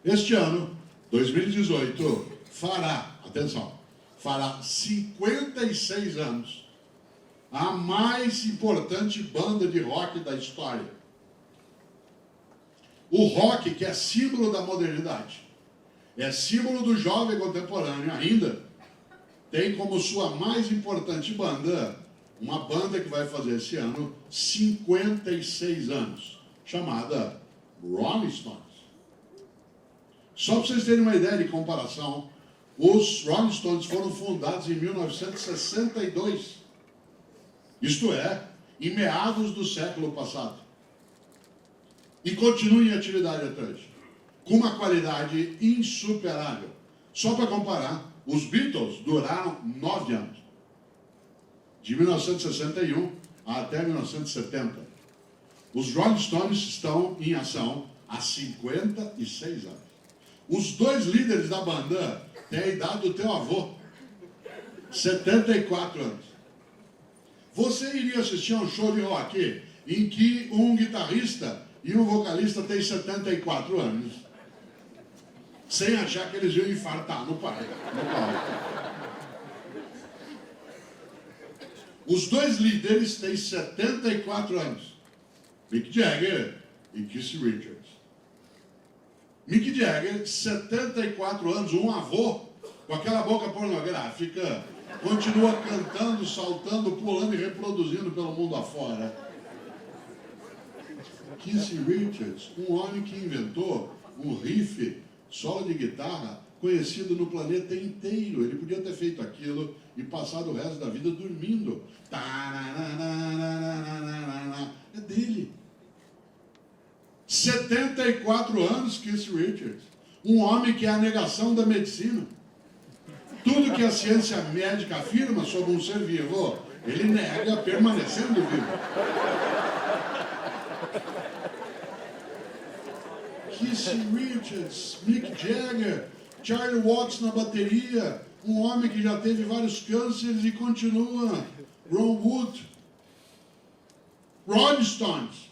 Este ano, 2018, fará, atenção, fará 56 anos, a mais importante banda de rock da história. O rock, que é símbolo da modernidade, é símbolo do jovem contemporâneo ainda, tem como sua mais importante banda, uma banda que vai fazer esse ano 56 anos, chamada Rolling Stones. Só para vocês terem uma ideia de comparação, os Rolling Stones foram fundados em 1962. Isto é, em meados do século passado. E continuam em atividade até hoje, com uma qualidade insuperável. Só para comparar, os Beatles duraram 9 anos, de 1961 até 1970. Os Rolling Stones estão em ação há 56 anos. Os dois líderes da banda têm a idade do teu avô, 74 anos. Você iria assistir a um show de rock em que um guitarrista e um vocalista têm 74 anos, sem achar que eles iam infartar no palco. Os dois líderes têm 74 anos, Mick Jagger e Keith Richards. Mick Jagger, 74 anos, um avô, com aquela boca pornográfica, continua cantando, saltando, pulando e reproduzindo pelo mundo afora. Keith Richards, um homem que inventou um riff solo de guitarra conhecido no planeta inteiro. Ele podia ter feito aquilo e passado o resto da vida dormindo. É dele. 74 anos, Keith Richards. Um homem que é a negação da medicina. Tudo que a ciência médica afirma sobre um ser vivo, ele nega permanecendo vivo. Keith Richards, Mick Jagger, Charlie Watts na bateria, um homem que já teve vários cânceres e continua. Ron Wood, Rolling Stones.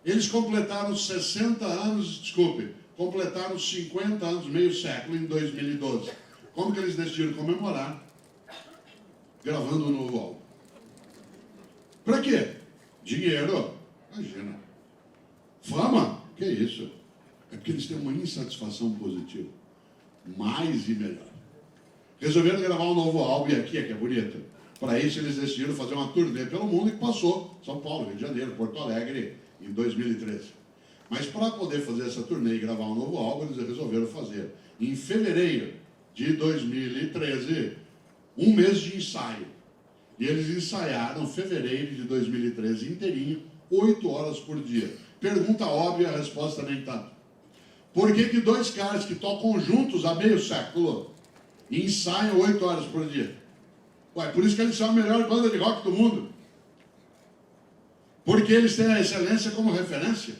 Eles completaram 60 anos, completaram 50 anos, meio século, em 2012. Como que eles decidiram comemorar? Gravando um novo álbum. Pra quê? Dinheiro? Imagina. Fama? Que isso? É porque eles têm uma insatisfação positiva. Mais e melhor. Resolveram gravar um novo álbum, e aqui é que é bonito. Para isso eles decidiram fazer uma turnê pelo mundo, que passou São Paulo, Rio de Janeiro, Porto Alegre, em 2013. Mas para poder fazer essa turnê e gravar um novo álbum, eles resolveram fazer, em fevereiro de 2013, um mês de ensaio. E eles ensaiaram fevereiro de 2013 inteirinho, 8 horas por dia. Pergunta óbvia, a resposta nem tanto. Por que dois caras que tocam juntos há meio século ensaiam 8 horas por dia? Ué, por isso que eles são a melhor banda de rock do mundo. Porque eles têm a excelência como referência.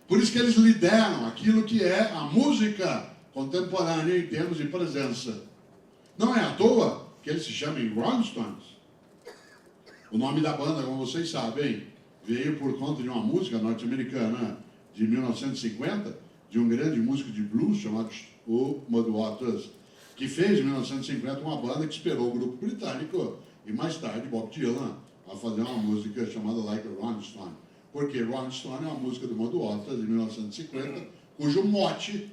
Por isso que eles lideram aquilo que é a música contemporânea em termos de presença. Não é à toa que eles se chamam Rolling Stones. O nome da banda, como vocês sabem, veio por conta de uma música norte-americana de 1950, de um grande músico de blues chamado o Muddy Waters, que fez em 1950 uma banda que esperou o grupo britânico e mais tarde Bob Dylan a fazer uma música chamada Like a Rolling Stone. Porque Rolling Stone é uma música do Muddy Waters de 1950, cujo mote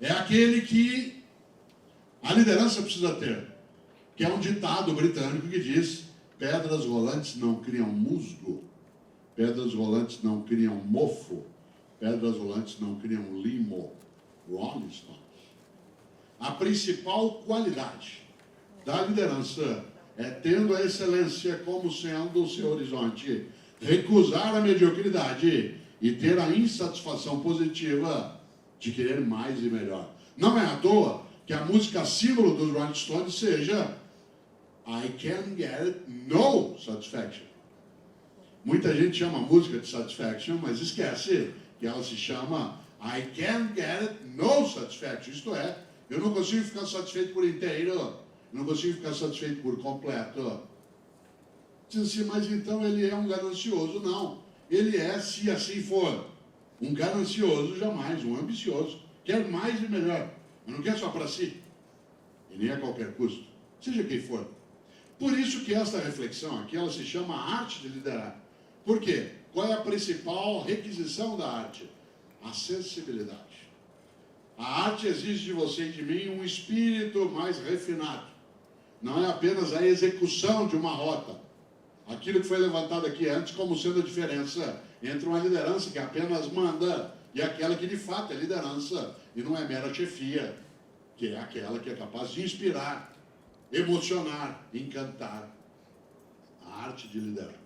é aquele que a liderança precisa ter, que é um ditado britânico que diz: pedras rolantes não criam musgo, pedras rolantes não criam mofo, pedras rolantes não criam limo. Rolling Stones. A principal qualidade da liderança é, tendo a excelência como sendo o seu horizonte, recusar a mediocridade e ter a insatisfação positiva de querer mais e melhor. Não é à toa que a música símbolo dos Rolling Stones seja I Can't Get No Satisfaction. Muita gente chama a música de Satisfaction, mas esquece que ela se chama I Can't Get No Satisfaction. Isto é, eu não consigo ficar satisfeito por inteiro, não consigo ficar satisfeito por completo. Diz assim, mas então ele é um ganancioso? Não. Ele é, se assim for, um ganancioso jamais, um ambicioso. quer mais e melhor, mas não quer só para si, e nem a qualquer custo, seja quem for. Por isso que esta reflexão aqui, ela se chama arte de liderar. Por quê? Qual é a principal requisição da arte? A sensibilidade. A arte exige de você e de mim um espírito mais refinado. Não é apenas a execução de uma rota. Aquilo que foi levantado aqui antes como sendo a diferença entre uma liderança que apenas manda e aquela que de fato é liderança e não é mera chefia, que é aquela que é capaz de inspirar, emocionar, encantar. A arte de liderar.